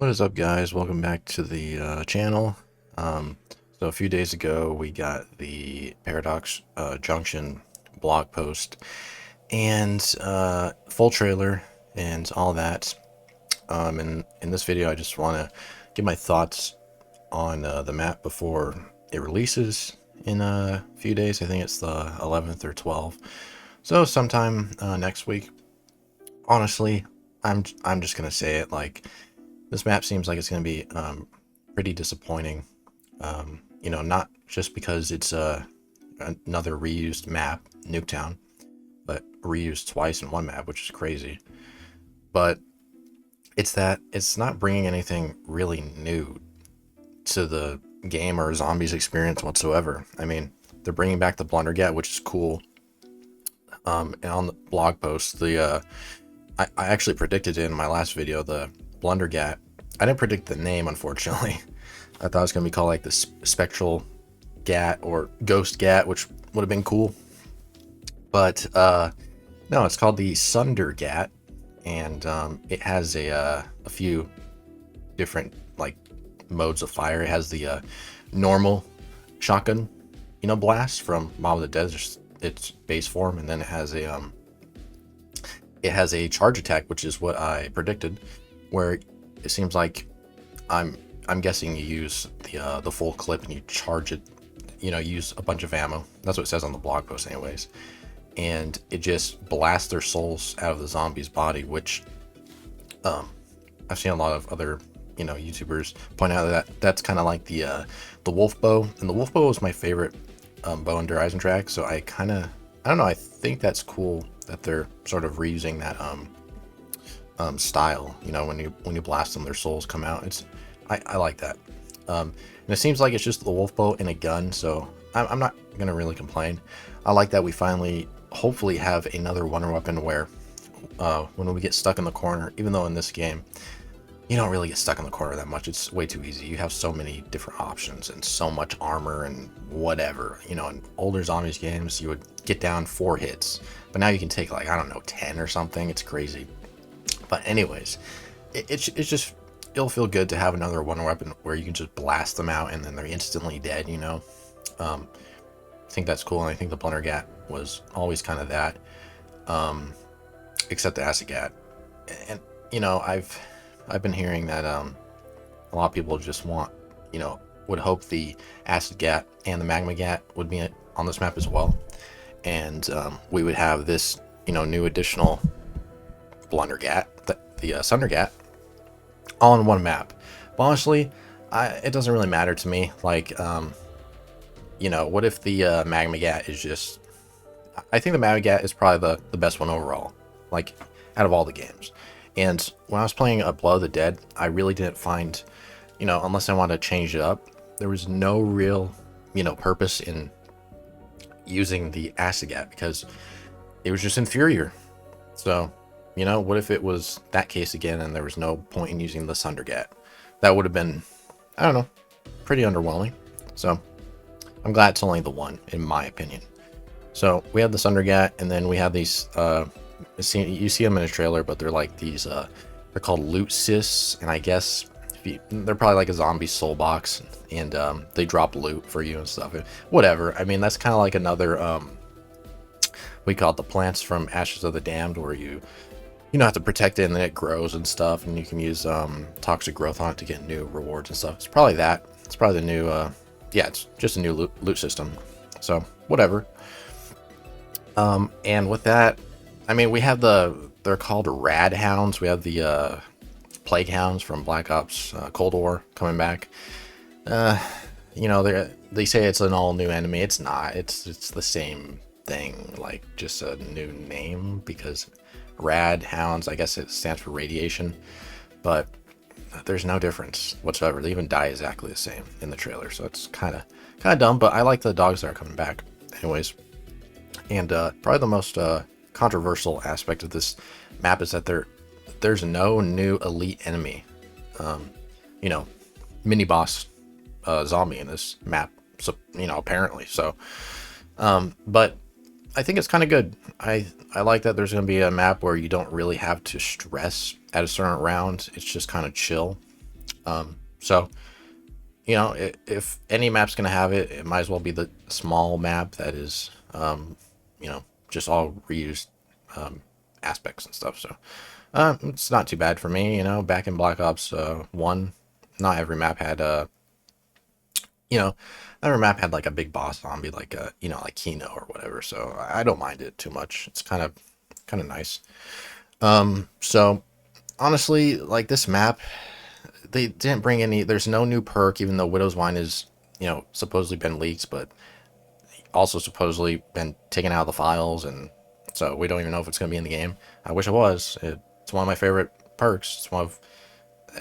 What is up, guys? Welcome back to the channel. So a few days ago we got the Paradox Junction blog post and full trailer and all that. And in this video I just want to give my thoughts on the map before it releases in a few days. I think it's the 11th or 12th, so sometime next week. Honestly, I'm just gonna say it, like, this map seems like it's going to be pretty disappointing. Not just because it's another reused map, Nuketown, but reused twice in one map, which is crazy. But it's that it's not bringing anything really new to the game or zombies experience whatsoever. I mean, they're bringing back the Blundergat, which is cool. And on the blog post, I actually predicted it in my last video, the Blundergat. I didn't predict the name, unfortunately. I thought it was going to be called like the Spectral Gat or Ghost Gat, which would have been cool. But no, it's called the Sunder Gat, and it has a few different like modes of fire. It has the normal shotgun, blast from Mob of the Dead, its base form, and then it has a charge attack, which is what I predicted, where it seems like I'm guessing you use the full clip and you charge it, use a bunch of ammo. That's what it says on the blog post anyways. And it just blasts their souls out of the zombie's body, which I've seen a lot of other, YouTubers point out that that's kind of like the wolf bow, and the wolf bow is my favorite bow in Der Eisendrache. So I don't know, I think that's cool that they're sort of reusing that style. When you blast them, their souls come out. I like that. And it seems like it's just the wolf bow and a gun, so I'm not gonna really complain. I like that we finally hopefully have another wonder weapon where when we get stuck in the corner, even though in this game you don't really get stuck in the corner that much, it's way too easy. You have so many different options and so much armor and whatever. In older zombies games you would get down 4 hits, but now you can take, like, I don't know, 10 or something. It's crazy. But anyways, it'll feel good to have another wonder weapon where you can just blast them out and then they're instantly dead. I think that's cool, and I think the Blundergat was always kind of that, except the Acid Gat. And I've been hearing that a lot of people just would hope the Acid Gat and the Magma Gat would be on this map as well, and we would have this new additional Blundergat, the Sunder Gat, all in one map. But honestly, it doesn't really matter to me. Like, what if the Magma Gat is just... I think the Magma Gat is probably the best one overall, like, out of all the games. And when I was playing Blood of the Dead, I really didn't find, unless I wanted to change it up, there was no real, purpose in using the Acid Gat because it was just inferior. So, what if it was that case again and there was no point in using the Sunder Gat? That would have been, I don't know, pretty underwhelming. So I'm glad it's only the one, in my opinion. So we have the Sunder Gat, and then we have these, you see them in a trailer, but they're like these, they're called loot cysts, and I guess they're probably like a zombie soul box, and they drop loot for you and stuff. Whatever. I mean, that's kind of like another, we call it the plants from Ashes of the Damned, where you have to protect it and then it grows and stuff, and you can use toxic growth on it to get new rewards and stuff. It's probably that. It's probably the new, yeah, it's just a new loot system. So whatever. And with that, I mean, we have they're called Rad Hounds. We have the Plague Hounds from Black Ops Cold War coming back. They say it's an all new enemy. It's not. It's the same thing, like just a new name, because Rad Hounds, I guess it stands for radiation, but there's no difference whatsoever. They even die exactly the same in the trailer, so it's kind of dumb. But I like the dogs that are coming back anyways. And probably the most controversial aspect of this map is that there's no new elite enemy, mini boss zombie in this map, so apparently. So but I think it's kind of good. I like that there's going to be a map where you don't really have to stress at a certain round. It's just kind of chill. So, you know, if any map's gonna have it, it might as well be the small map that is, you know, just all reused aspects and stuff. So, it's not too bad for me. You know, back in Black Ops 1, not every map had you know, every map had like a big boss zombie, like a, you know, like Kino or whatever. So I don't mind it too much. It's kind of nice. So honestly, like this map, they didn't bring any. There's no new perk, even though Widow's Wine is, you know, supposedly been leaked, but also supposedly been taken out of the files, and so we don't even know if it's going to be in the game. I wish it was. It's one of my favorite perks. It's one of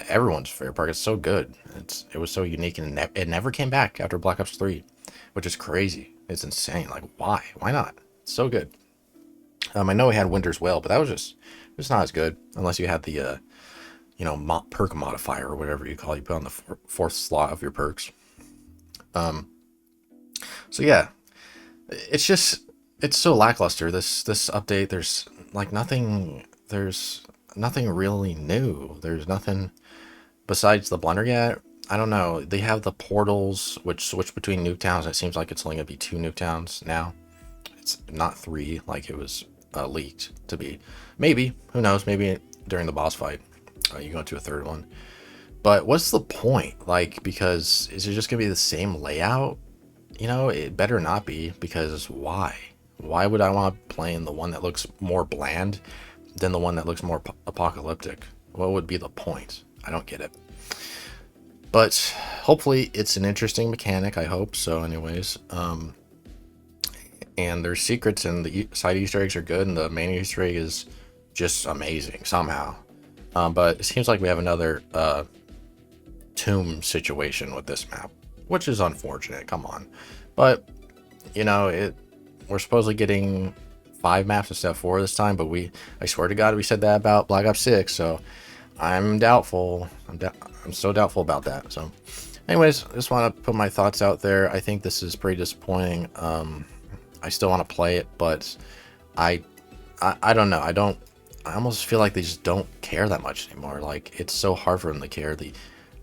everyone's favorite perk. It's so good. It was so unique, and it never came back after Black Ops 3, which is crazy. It's insane. Like why? Why not? It's so good. I know we had Winter's Well, but that was just not as good unless you had the you know, perk modifier or whatever you call it. You put on the fourth slot of your perks. So yeah, it's just it's so lackluster. This update, there's nothing really new. There's nothing besides the Blundergat. I don't know. They have the portals which switch between Nuketowns. It seems like it's only gonna be 2 Nuketowns now. It's not 3 like it was leaked to be. Maybe, who knows? Maybe during the boss fight, you go to a third one. But what's the point? Like, because is it just gonna be the same layout? You know, it better not be, because why? Why would I want to play in the one that looks more bland than the one that looks more apocalyptic? What would be the point? I don't get it. But hopefully it's an interesting mechanic. I hope so anyways. And there's secrets, and the side Easter eggs are good, and the main Easter egg is just amazing somehow. But it seems like we have another tomb situation with this map, which is unfortunate. Come on. But you know, we're supposedly getting 5 maps instead of 4 this time, but I swear to God, we said that about Black Ops 6, so I'm doubtful. I'm so doubtful about that. So anyways, I just want to put my thoughts out there. I think this is pretty disappointing. I still want to play it, but I don't know. I almost feel like they just don't care that much anymore. Like, it's so hard for them to care. They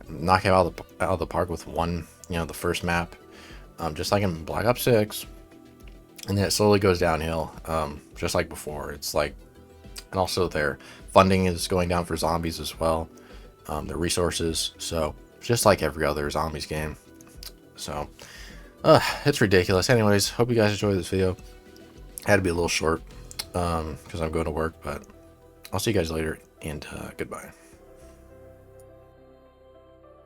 knock it out of the park with one, you know, the first map, just like in Black Ops 6, and then it slowly goes downhill, just like before. It's like, and also their funding is going down for zombies as well, their resources. So just like every other zombies game. So it's ridiculous. Anyways, hope you guys enjoyed this video. Had to be a little short because I'm going to work, but I'll see you guys later, and goodbye.